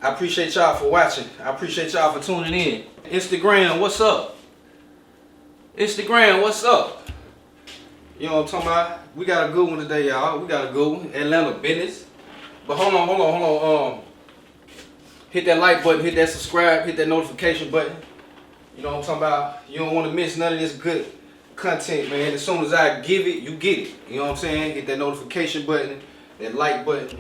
I appreciate y'all for watching. I appreciate y'all for tuning in. Instagram, what's up? Instagram, what's up? You know what I'm talking about? We got a good one today, y'all. We got a good one. Atlanta business. But hold on. Hit that like button, hit that subscribe, hit that notification button. You know what I'm talking about? You don't want to miss none of this good content, man. As soon as I give it, you get it. You know what I'm saying? Hit that notification button, that like button,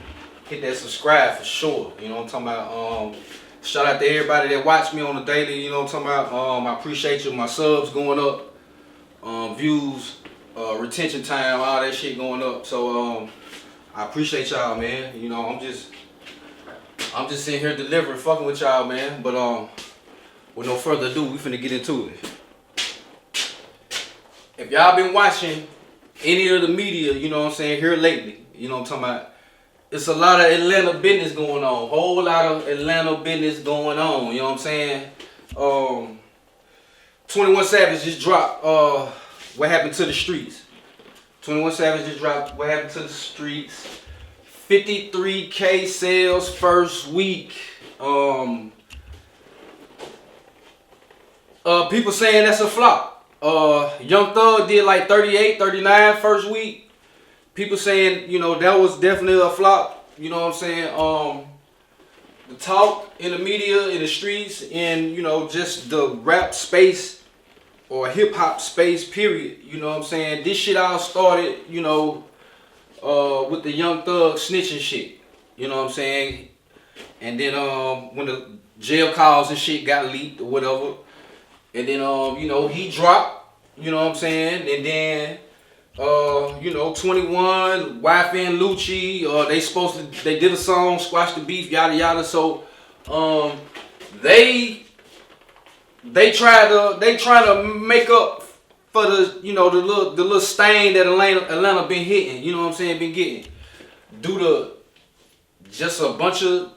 hit that subscribe for sure. You know what I'm talking about? Shout out to everybody that watch me on the daily. You know what I'm talking about? I appreciate you. My subs going up, views, retention time, all that shit going up. So I appreciate y'all, man. You know, I'm just sitting here delivering, fucking with y'all, man. But with no further ado, we finna get into it. If y'all been watching any of the media, you know what I'm saying, here lately, you know what I'm talking about, it's a lot of Atlanta business going on. Whole lot of Atlanta business going on, you know what I'm saying? 21 Savage just dropped What Happened to the Streets. 21 Savage just dropped What Happened to the Streets. 53K sales first week. People saying that's a flop. Young Thug did like 38, 39 first week. People saying, you know, that was definitely a flop. You know what I'm saying? The talk in the media, in the streets, in, you know, just the rap space or hip hop space, period. You know what I'm saying? This shit all started, you know, with the Young Thug snitching shit. You know what I'm saying? And then when the jail calls and shit got leaked or whatever. And then, you know, he dropped, you know what I'm saying? And then, you know, 21, Wife and Lucci, they did a song, Squash the Beef, yada yada. So, they try to make up for the, you know, the little stain that Atlanta been hitting, you know what I'm saying, been getting. Due to just a bunch of,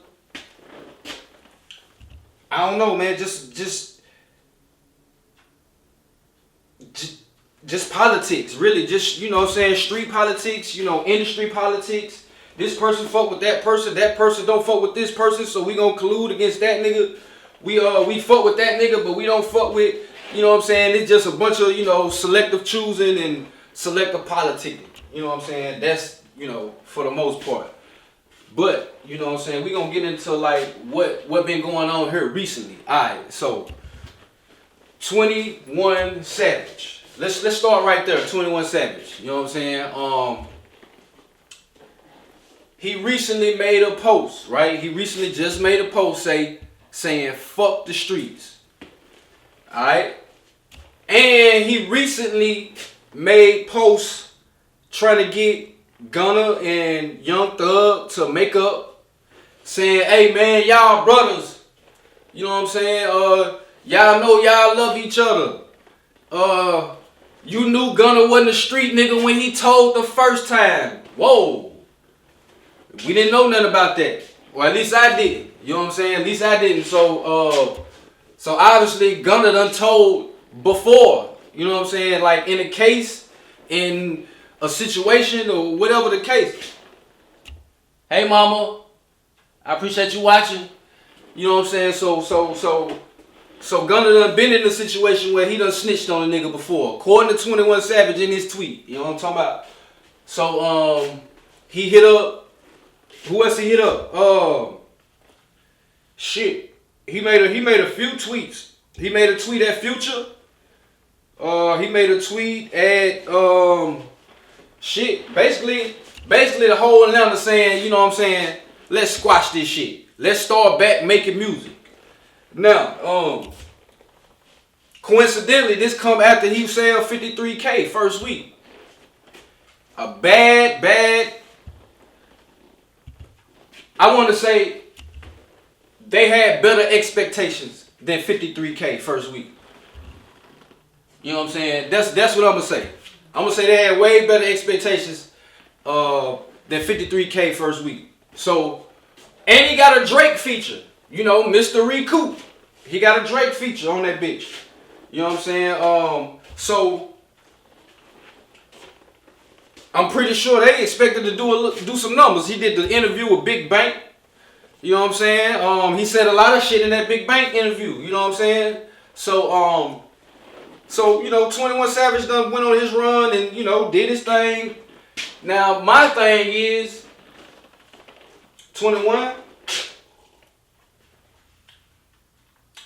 I don't know, man, just politics, really. Just, you know what I'm saying, street politics, you know, industry politics. This person fuck with that person don't fuck with this person, so we gonna collude against that nigga. We fuck with that nigga, but we don't fuck with, you know what I'm saying, it's just a bunch of, you know, selective choosing and selective politicking. You know what I'm saying? That's, you know, for the most part. But, you know what I'm saying, we gonna get into like what been going on here recently. Alright, so 21 Savage. Let's start right there. 21 Savage. You know what I'm saying? He recently made a post, right? He recently just made a post saying fuck the streets. Alright? And he recently made posts trying to get Gunna and Young Thug to make up, saying, hey man, y'all brothers. You know what I'm saying? Y'all know y'all love each other. You knew Gunna wasn't a street nigga when he told the first time. Whoa. We didn't know nothing about that. Or at least I didn't. You know what I'm saying? At least I didn't. So obviously Gunna done told before. You know what I'm saying? Like in a case, in a situation, or whatever the case. Hey mama, I appreciate you watching. You know what I'm saying? So Gunna done been in a situation where he done snitched on a nigga before. According to 21 Savage in his tweet. You know what I'm talking about? So he hit up, who else he hit up? Shit. He made a few tweets. He made a tweet at Future. He made a tweet at shit. Basically the whole Atlanta saying, you know what I'm saying, let's squash this shit. Let's start back making music. Now, coincidentally, this come after he sold 53K first week. A bad, I want to say they had better expectations than 53K first week. You know what I'm saying? That's what I'm going to say. I'm going to say they had way better expectations than 53K first week. So, and he got a Drake feature. You know, Mr. Recoup. He got a Drake feature on that bitch. You know what I'm saying? So I'm pretty sure they expected to do some numbers. He did the interview with Big Bank. You know what I'm saying? He said a lot of shit in that Big Bank interview. You know what I'm saying? So, 21 Savage done went on his run and, did his thing. Now, my thing is, 21,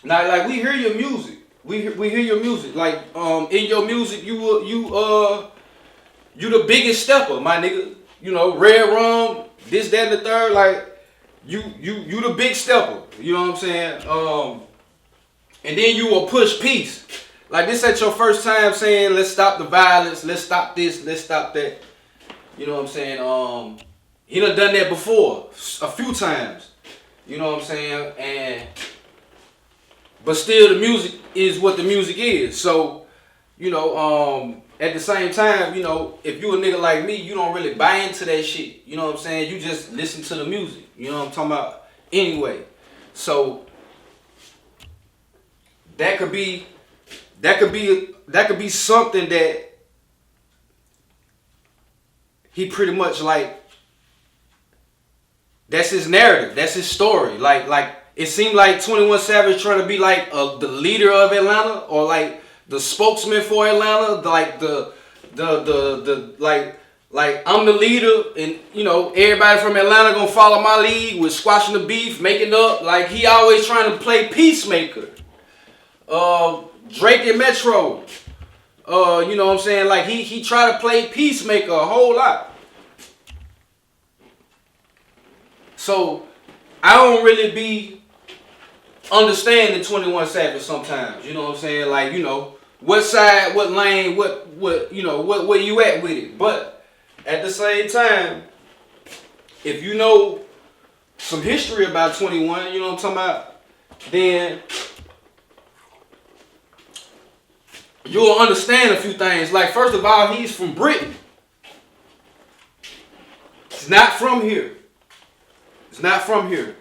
now, like, we hear your music. We hear your music. Like, in your music, you the biggest stepper, my nigga. Red Rum, this, that, and the third, like, you the big stepper. You know what I'm saying? And then you will push peace. Like, this ain't your first time saying, let's stop the violence, let's stop this, let's stop that. You know what I'm saying? He done that before, a few times. You know what I'm saying? But still, the music is what the music is. So, at the same time, if you a nigga like me, you don't really buy into that shit. You know what I'm saying? You just listen to the music. You know what I'm talking about? Anyway, so that could be something that he pretty much like. That's his narrative. That's his story. Like it seemed like 21 Savage trying to be like the leader of Atlanta or like the spokesman for Atlanta. Like like I'm the leader and everybody from Atlanta gonna follow my lead with squashing the beef, making up. Like he always trying to play Peacemaker. Drake and Metro. You know what I'm saying? Like he tried to play Peacemaker a whole lot. So I don't really be understanding 21 Savage sometimes. You know what I'm saying? Like, what side, what lane, what where you at with it. But at the same time, if you know some history about 21, you know what I'm talking about, then you'll understand a few things. Like, first of all, he's from Britain. He's not from here. It's not from here.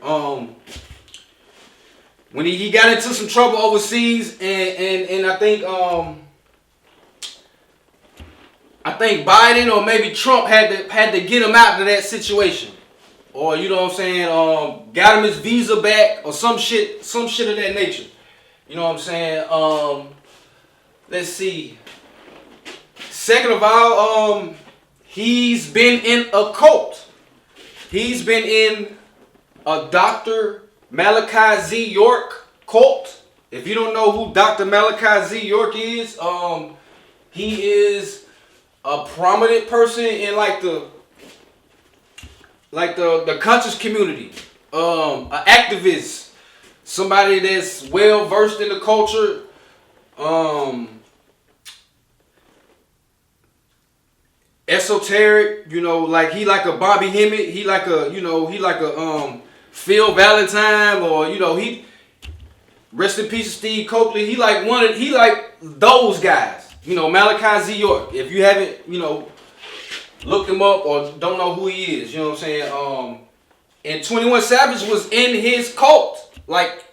When he got into some trouble overseas, and I think Biden or maybe Trump had to get him out of that situation, or you know what I'm saying, got him his visa back or some shit of that nature. You know what I'm saying? Let's see. Second of all, he's been in a cult. He's been in a Dr. Malachi Z York cult. If you don't know who Dr. Malachi Z York is, he is a prominent person in the conscious community. An activist, somebody that's well versed in the culture. Esoteric, like he like a Bobby Hemmett, he like a Phil Valentine, or he rest in peace Steve Copley. He like those guys. Malachi Z York. If you haven't looked him up or don't know who he is, you know what I'm saying. And 21 Savage was in his cult, like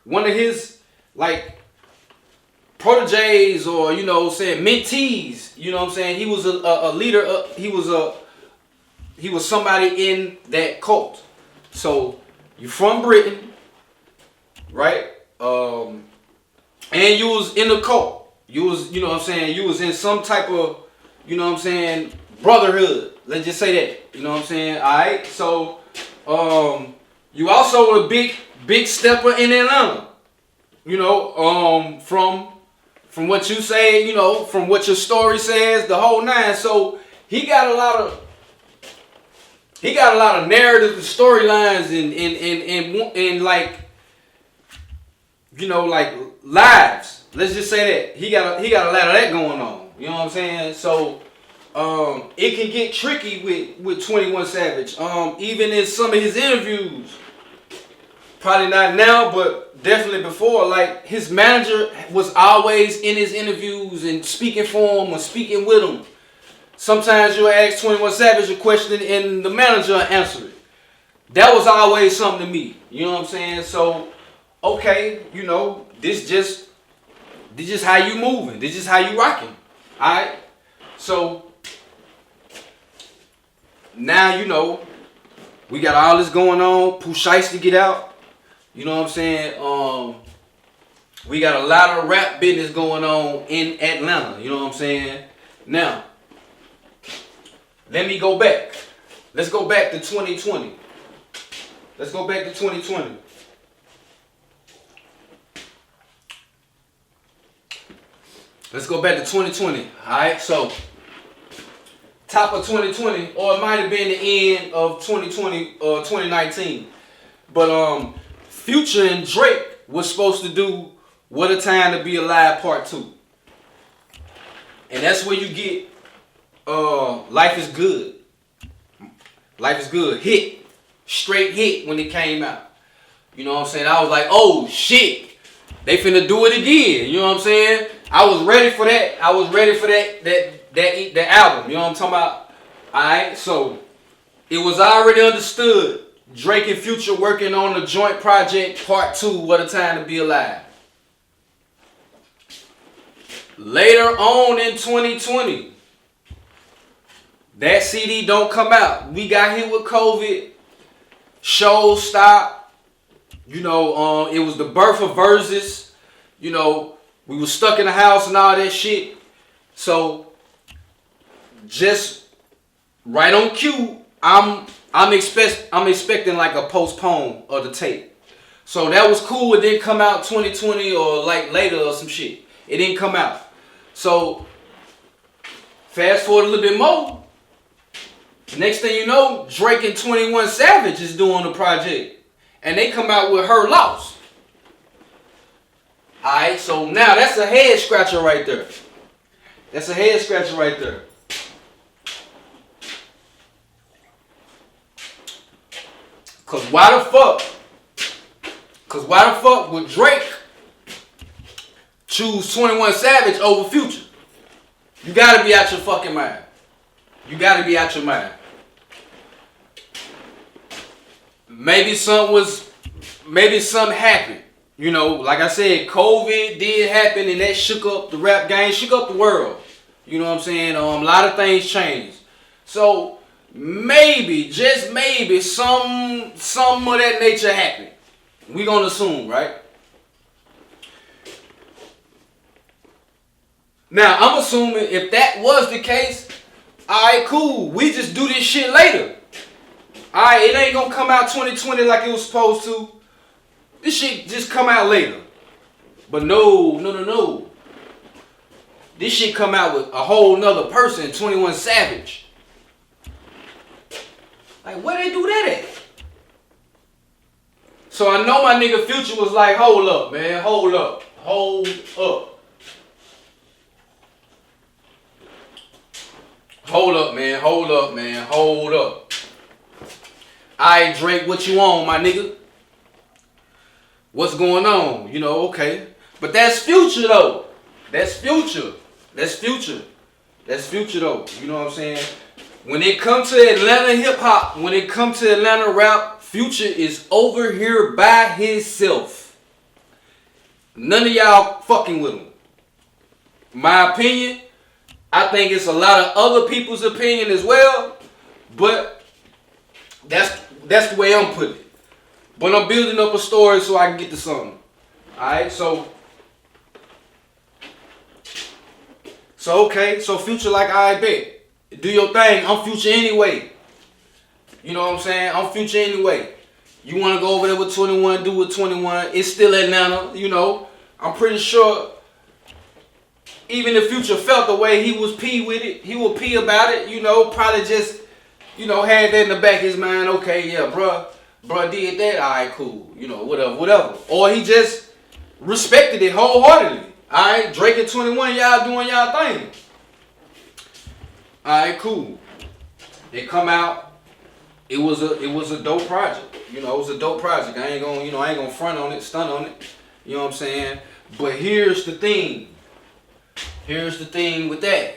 one of his proteges or mentees. You know what I'm saying. He was a leader. He was somebody in that cult. So you from Britain, right? And you was in a cult. You was, you was in some type of, brotherhood. Let's just say that. You know what I'm saying? Alright. So you also a big stepper in Atlanta. From what you say, from what your story says, the whole nine. So he got a lot of narrative and storylines and lives. Let's just say that he got a lot of that going on. You know what I'm saying? So it can get tricky with 21 Savage. Even in some of his interviews, probably not now, but definitely before. Like, his manager was always in his interviews and speaking for him or speaking with him. Sometimes you'll ask 21 Savage a question and the manager will answer it. That was always something to me. You know what I'm saying? So, okay, this just how you moving. This is how you rocking. Alright? So, now We got all this going on. Pooh Shiesty to get out. You know what I'm saying? We got a lot of rap business going on in Atlanta. You know what I'm saying? Now, let me go back. Let's go back to 2020. Let's go back to 2020. Let's go back to 2020. Alright, so top of 2020, or it might have been the end of 2020 or 2019. But Future and Drake was supposed to do What a Time to Be Alive Part 2. And that's where you get Life is Good. Life is Good. Hit. Straight hit when it came out. You know what I'm saying? I was like, oh shit. They finna do it again. You know what I'm saying? I was ready for that. I was ready for that album. You know what I'm talking about? Alright, so it was already understood. Drake and Future working on the joint project Part 2, What a Time to Be Alive. Later on in 2020, that CD don't come out. We got hit with COVID. Shows stopped. You know, it was the birth of Versus. You know, we were stuck in the house and all that shit. So, just right on cue, I'm expecting like a postpone of the tape. So that was cool. It didn't come out 2020 or like later or some shit. It didn't come out. So, fast forward a little bit more. Next thing you know, Drake and 21 Savage is doing the project. And they come out with Her Loss. Alright, so now that's a head scratcher right there. That's a head scratcher right there. Cause why the fuck would Drake choose 21 Savage over Future? You gotta be out your fucking mind. You gotta be out your mind. Maybe something happened. You know, like I said, COVID did happen and that shook up the rap game, shook up the world. You know what I'm saying? A lot of things changed. So maybe, just maybe, some of that nature happened. We gonna assume, right? Now, I'm assuming if that was the case, alright, cool. We just do this shit later. Alright, it ain't gonna come out 2020 like it was supposed to. This shit just come out later. But no. This shit come out with a whole nother person, 21 Savage. Like, where they do that at? So I know my nigga Future was like, hold up, man, hold up. Hold up, man. Hold up. Alright, Drake, what you on, my nigga? What's going on? You know, okay. But that's Future, though. That's Future, though. You know what I'm saying? When it comes to Atlanta hip-hop, when it comes to Atlanta rap, Future is over here by himself. None of y'all fucking with him. My opinion, I think it's a lot of other people's opinion as well, but that's the way I'm putting it. But I'm building up a story so I can get to something. Alright, so okay, so Future like, I bet. Do your thing, I'm Future anyway. You know what I'm saying? I'm Future anyway. You want to go over there with 21, do with 21. It's still Atlanta, you know. I'm pretty sure even if Future felt the way he was P with it, he would P about it, you know, probably just, you know, had that in the back of his mind, okay, yeah, bruh did that, alright, cool, you know, whatever. Or he just respected it wholeheartedly. Alright, Drake and 21, y'all doing y'all thing. Alright, cool. They come out. It was a dope project. You know, it was a dope project. I ain't gonna front on it, stun on it. You know what I'm saying? But here's the thing. Here's the thing with that.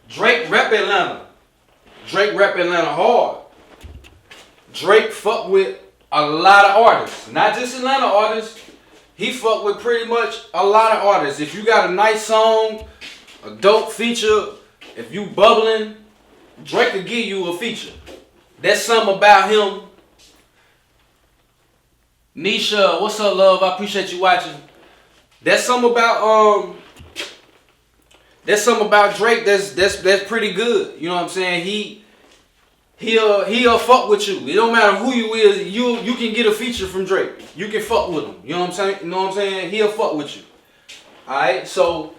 Drake rep Atlanta. Drake rep Atlanta hard. Drake fuck with a lot of artists. Not just Atlanta artists. He fuck with pretty much a lot of artists. If you got a nice song, a dope feature, if you bubbling, Drake could give you a feature. That's something about him. Nisha, what's up, love? I appreciate you watching. That's something about Drake that's pretty good. You know what I'm saying? He'll fuck with you. It don't matter who you is, you can get a feature from Drake. You can fuck with him. You know what I'm saying? You know what I'm saying? He'll fuck with you. Alright, so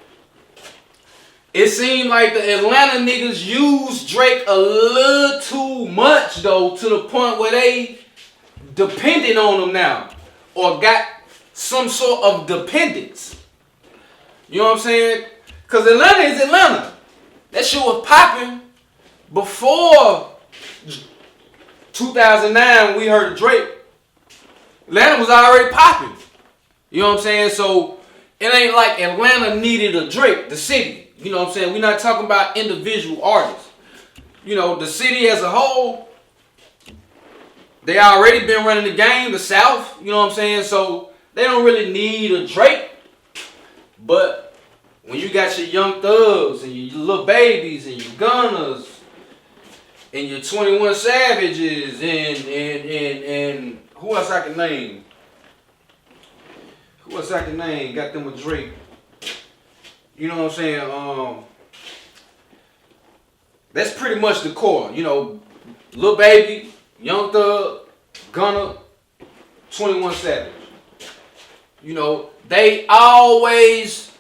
it seemed like the Atlanta niggas used Drake a little too much though, to the point where they dependent on him now. Or got some sort of dependence. You know what I'm saying? Cause Atlanta is Atlanta. That shit was popping before 2009 when we heard Drake. Atlanta was already popping. You know what I'm saying? So it ain't like Atlanta needed a Drake, the city. You know what I'm saying? We're not talking about individual artists. You know, the city as a whole, they already been running the game, the South. You know what I'm saying? So they don't really need a Drake. But when you got your Young Thugs and your Lil Babies and your Gunnas and your 21 Savages and who else I can name? Who else I can name? Got them with Drake. You know what I'm saying? That's pretty much the core. You know, Lil Baby, Young Thug, Gunna, 21 Savage. You know, they always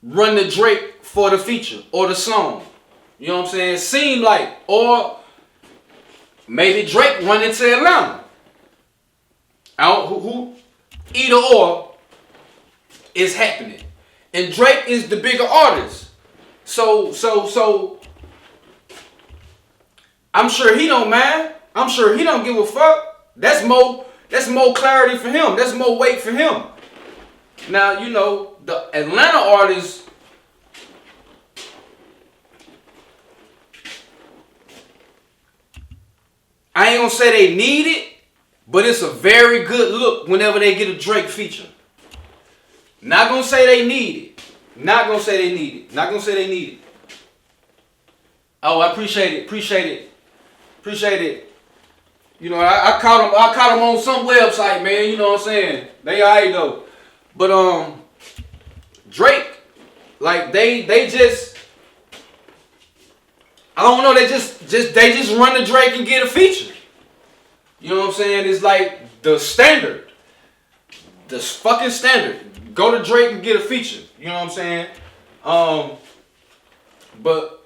run the Drake for the feature or the song. You know what I'm saying? Seem like, or maybe Drake run into Atlanta. Who either or is happening. And Drake is the bigger artist. So I'm sure he don't mind. I'm sure he don't give a fuck. That's more clarity for him. That's more weight for him. Now, you know, the Atlanta artists, I ain't gonna say they need it, but it's a very good look whenever they get a Drake feature. Not gonna say they need it. Not gonna say they need it. Not gonna say they need it. Oh, I appreciate it. Appreciate it. You know, I caught them on some website, man. You know what I'm saying? They alright though. But Drake, like they just, I don't know, they just run the Drake and get a feature. You know what I'm saying? It's like the standard. The fucking standard. Go to Drake and get a feature. You know what I'm saying? But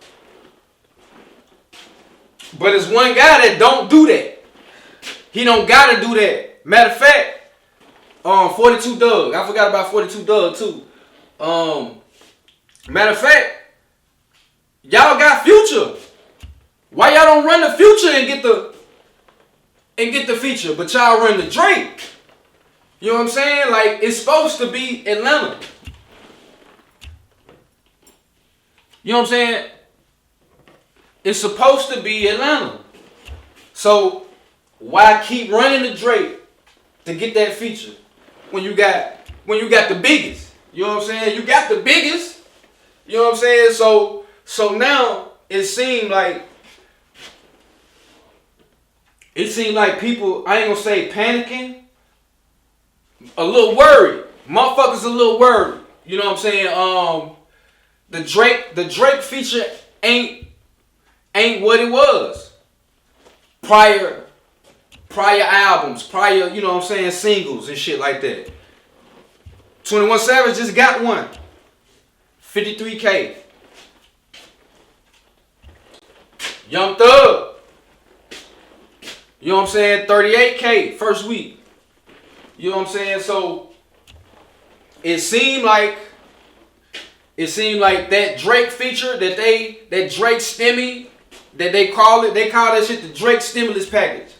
it's one guy that don't do that. He don't gotta do that. Matter of fact, 42 Doug. I forgot about 42 Doug too. Matter of fact, y'all got Future. Why y'all don't run the Future and get the feature, but y'all run the Drake? You know what I'm saying? Like, it's supposed to be Atlanta. You know what I'm saying? It's supposed to be Atlanta. So why keep running the Drake to get that feature when you got the biggest? You know what I'm saying? You got the biggest. You know what I'm saying? So now it seemed like people, I ain't gonna say panicking, a little worried. Motherfuckers a little worried. You know what I'm saying? The Drake feature ain't what it was. Prior albums, you know what I'm saying, singles and shit like that. 21 Savage just got one. 53K. Young Thug. You know what I'm saying? 38K first week. You know what I'm saying? So it seemed like that Drake feature that Drake stimmy that they call that shit the Drake stimulus package.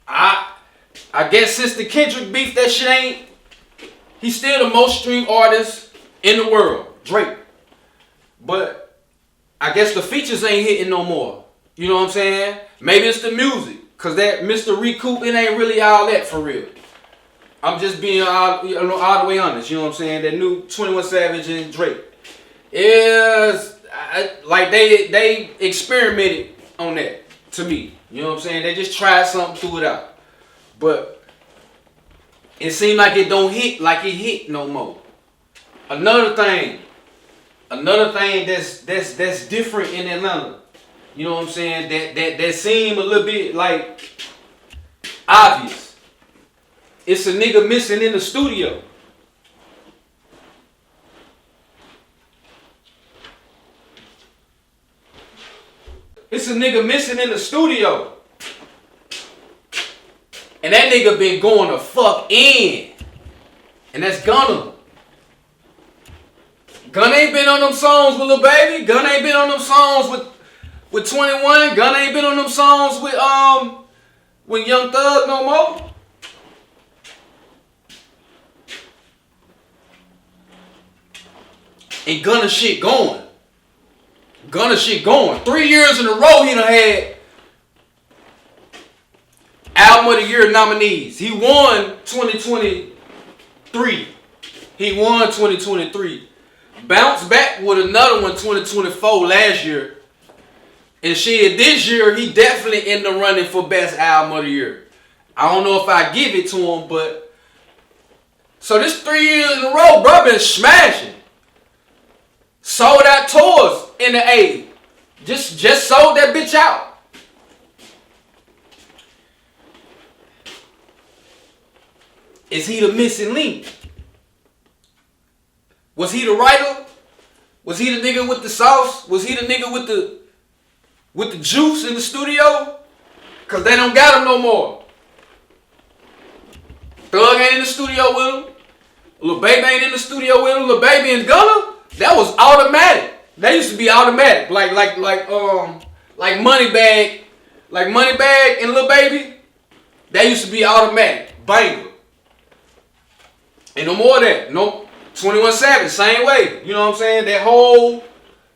I guess since the Kendrick beef, that shit ain't. He's still the most streamed artist in the world, Drake. But I guess the features ain't hitting no more. You know what I'm saying? Maybe it's the music. Cause that Mr. Recoup, it ain't really all that for real. I'm just being all the way honest. You know what I'm saying? That new 21 Savage and Drake is like they experimented on that to me. You know what I'm saying? They just tried something, threw it out. But it seemed like it don't hit like it hit no more. Another thing that's different in Atlanta. You know what I'm saying? That seem a little bit like obvious. It's a nigga missing in the studio. It's a nigga missing in the studio. And that nigga been going to fuck in. And that's Gunna. Gunna ain't been on them songs with Lil Baby. Gunna ain't been on them songs with 21. Gunna ain't been on them songs with Young Thug no more. And Gunna shit going. Gunna shit going. 3 years in a row he done had Album of the Year nominees. He won 2023. He won 2023. Bounced back with another one 2024 last year. And shit, this year he definitely in the running for best album of the year. I don't know if I give it to him, but so this 3 years in a row, bro, been smashing. Sold out tours in the A. Just sold that bitch out. Is he the missing link? Was he the writer? Was he the nigga with the sauce? Was he the nigga with the juice in the studio? Cause they don't got him no more. Thug ain't in the studio with him. Lil Baby ain't in the studio with him. Lil Baby and Gunna, that was automatic. That used to be automatic. Like Moneybag and Lil Baby, that used to be automatic. Banger. Ain't no more of that. No. 21 Savage, same way. You know what I'm saying? That whole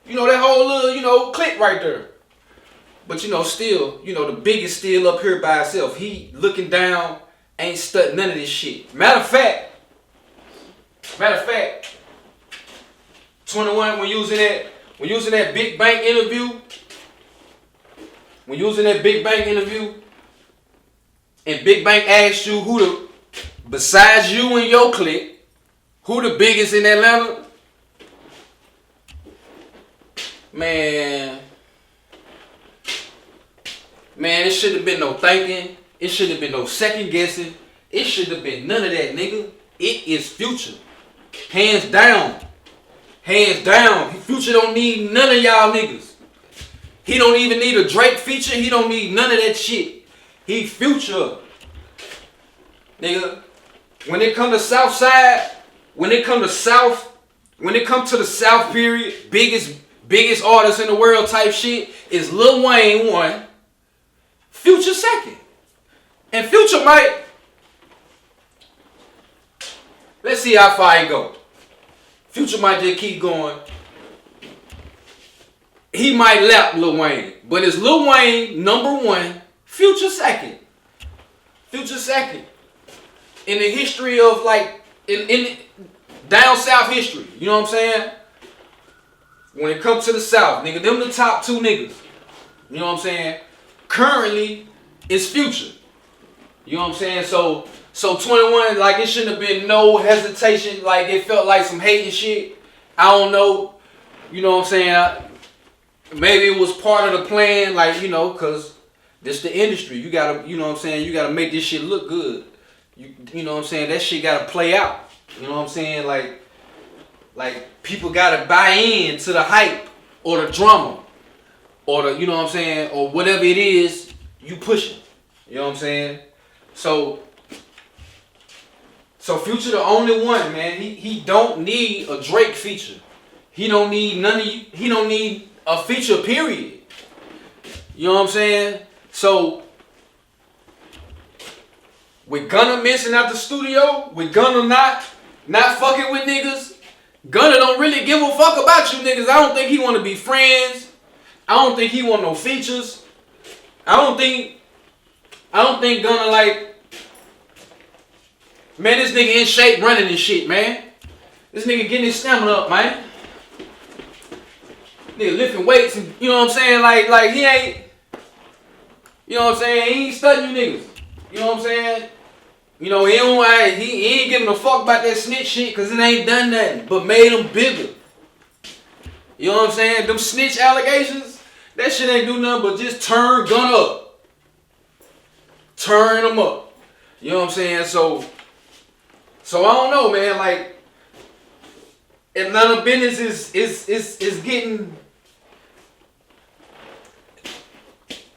little, clique right there. But still, the biggest still up here by itself. He looking down, ain't stuck none of this shit. Matter of fact, 21 when using that Big Bank interview, and Big Bank asked you besides you and your clique, who the biggest in Atlanta? Man, it should have been no thinking. It should have been no second guessing. It should have been none of that, nigga. It is Future. Hands down. Future don't need none of y'all niggas. He don't even need a Drake feature. He don't need none of that shit. He Future. Nigga, when it come to Southside, when it come to the South period, biggest artist in the world type shit is Lil Wayne 1, Future 2nd. And Future might, let's see how far he go. Future might just keep going. He might lap Lil Wayne, but it's Lil Wayne #1, Future 2nd. Future 2nd. In the history of in down south history, you know what I'm saying? When it comes to the South, nigga, them the top 2 niggas. You know what I'm saying? Currently, it's Future. You know what I'm saying? So 21, it shouldn't have been no hesitation. It felt like some hating shit. I don't know. You know what I'm saying? Maybe it was part of the plan, cause this the industry. You gotta, you know what I'm saying? You gotta make this shit look good. You know what I'm saying? That shit gotta play out. You know what I'm saying? Like people gotta buy in to the hype or the drama or the, you know what I'm saying, or whatever it is you pushing. You know what I'm saying? So Future the only one, man. He don't need a Drake feature. He don't need none of you. He don't need a feature, period. You know what I'm saying? So with Gunna missing out the studio, with Gunna not fucking with niggas, Gunna don't really give a fuck about you niggas. I don't think he want to be friends. I don't think he want no features. I don't think Gunna man, this nigga in shape running and shit, man. This nigga getting his stamina up, man. Nigga lifting weights and, you know what I'm saying? Like he ain't, you know what I'm saying? He ain't studying you niggas. You know what I'm saying? You know, he ain't giving a fuck about that snitch shit because it ain't done nothing but made him bigger. You know what I'm saying? Them snitch allegations, that shit ain't do nothing but just turn Gunna up. Turn him up. You know what I'm saying? So I don't know, man. Like, Atlanta business is getting.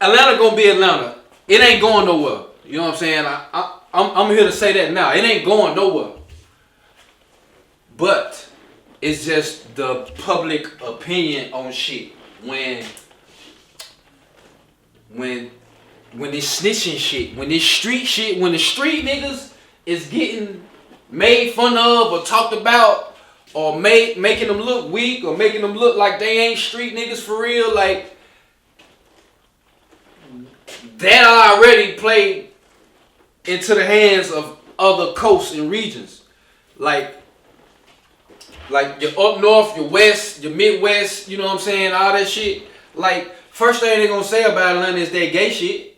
Atlanta gonna be Atlanta. It ain't going nowhere. You know what I'm saying? I'm here to say that now. It ain't going nowhere. But it's just the public opinion on shit. When this snitching shit, when this street shit, when the street niggas is getting made fun of or talked about or making them look weak or making them look like they ain't street niggas for real, like that already played into the hands of other coasts and regions. Like your up north, your west, your Midwest, you know what I'm saying, all that shit. Like, first thing they gonna say about Atlanta is that gay shit.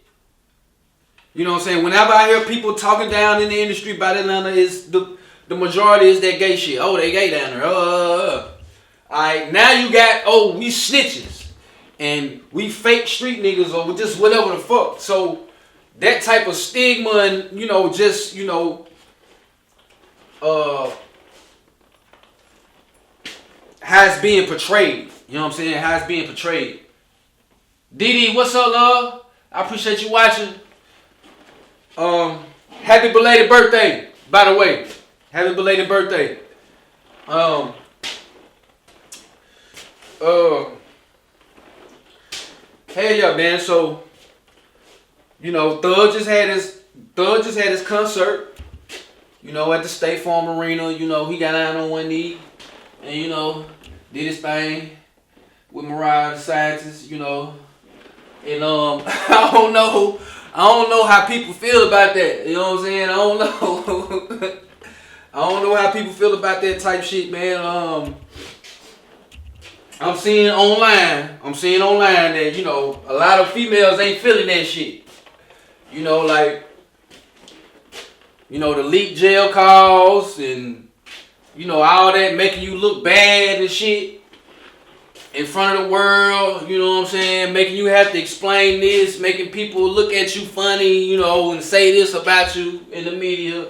You know what I'm saying? Whenever I hear people talking down in the industry about Atlanta, is the majority is that gay shit. Oh, they gay down there. Alright, now you got, we snitches. And we fake street niggas or just whatever the fuck. So that type of stigma and, how it's being portrayed. You know what I'm saying? How it's being portrayed. Didi, what's up, love? I appreciate you watching. Happy belated birthday, by the way. Happy belated birthday. Hell yeah, man. So, Thug just had his concert, at the State Farm Arena. He got down on one knee and, did his thing with Mariah, the scientist, and I don't know how people feel about that. You know what I'm saying? I don't know. I don't know how people feel about that type shit, man. I'm seeing online that, a lot of females ain't feeling that shit. The leaked jail calls and, all that making you look bad and shit in front of the world, you know what I'm saying? Making you have to explain this, making people look at you funny, and say this about you in the media,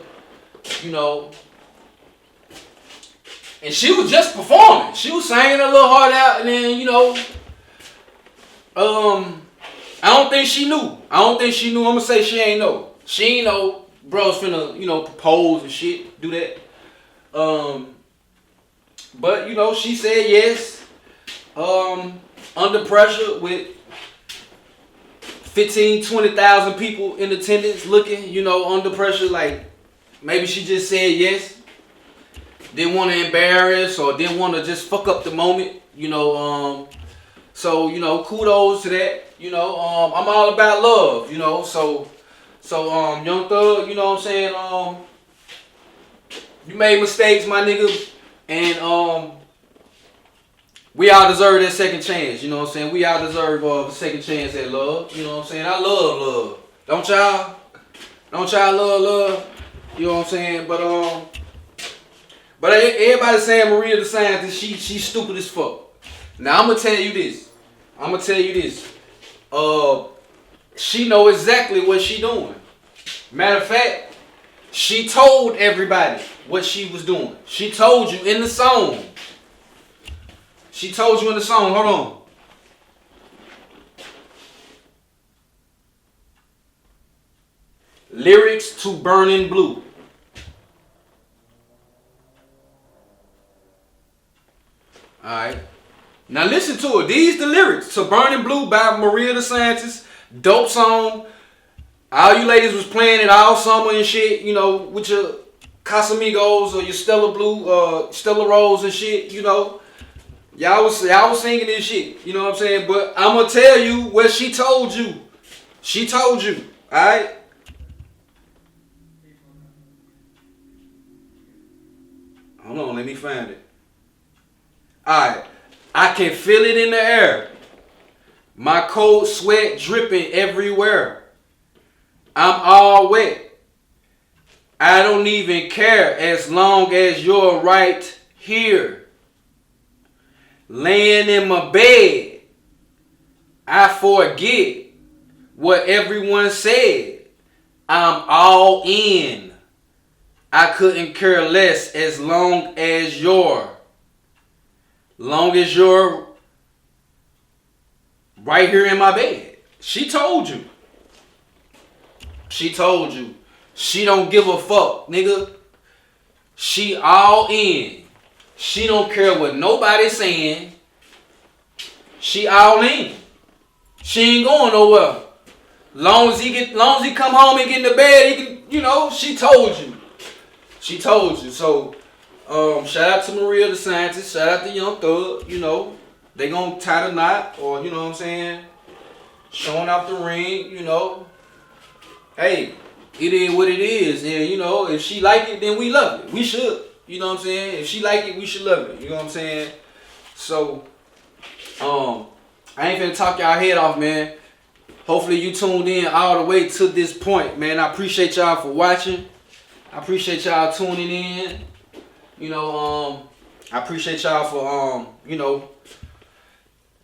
And she was just performing. She was singing her little heart out, and then, I don't think she knew. I'm gonna say she ain't know. She ain't know bro's finna, propose and shit, do that. But, she said yes. Under pressure with 20,000 people in attendance looking, under pressure, like maybe she just said yes. Didn't want to embarrass or didn't want to just fuck up the moment, So, kudos to that. I'm all about love, So, Young Thug, you know what I'm saying? You made mistakes, my nigga, and we all deserve that second chance, you know what I'm saying? We all deserve a second chance at love, you know what I'm saying? I love love. Don't y'all? Don't y'all love? You know what I'm saying? But everybody saying Maria the Scientist, she's stupid as fuck. Now I'm gonna tell you this. She know exactly what she doing. Matter of fact, she told everybody what she was doing. She told you in the song. Hold on. Lyrics to Burning Blue. Alright. Now listen to it. These the lyrics to Burning Blue by Maria the Scientist. Dope song. All you ladies was playing it all summer and shit, with your Casamigos or your Stella Rose and shit, Y'all was singing this shit, you know what I'm saying? But I'm gonna tell you what she told you. She told you, alright? Hold on, let me find it. Alright. I can feel it in the air. My cold sweat dripping everywhere. I'm all wet. I don't even care as long as you're right here. Laying in my bed, I forget what everyone said. I'm all in. I couldn't care less as long as you're right here in my bed. She told you. She told you. She don't give a fuck, nigga. She all in. She don't care what nobody's saying. She all in. She ain't going nowhere. Long as he come home and get in the bed, he can, she told you. She told you. So, shout out to Mariah the scientist. Shout out to Young Thug. They gonna tie the knot, or you know what I'm saying, showing out the ring. Hey, it is what it is, and if she like it, then we love it. We should. You know what I'm saying? If she like it, we should love it. You know what I'm saying? So, I ain't finna talk y'all head off, man. Hopefully you tuned in all the way to this point, man. I appreciate y'all for watching. I appreciate y'all tuning in. I appreciate y'all for,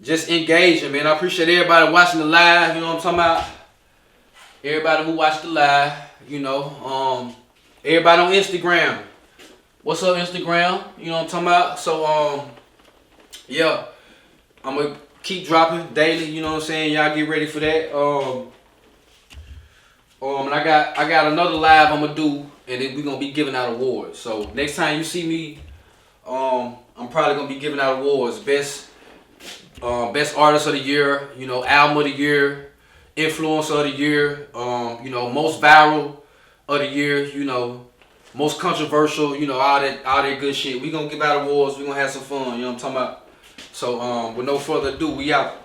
just engaging, man. I appreciate everybody watching the live. You know what I'm talking about? Everybody who watched the live. Everybody on Instagram. What's up, Instagram? You know what I'm talking about? So, yeah. I'm going to keep dropping daily. You know what I'm saying? Y'all get ready for that. And I got another live I'm going to do. And then we're going to be giving out awards. So, next time you see me, I'm probably going to be giving out awards. Best artist of the year, album of the year, influencer of the year, most viral of the year, most controversial, all that good shit. We gonna give out awards, we gonna have some fun, you know what I'm talking about? So with no further ado, we out.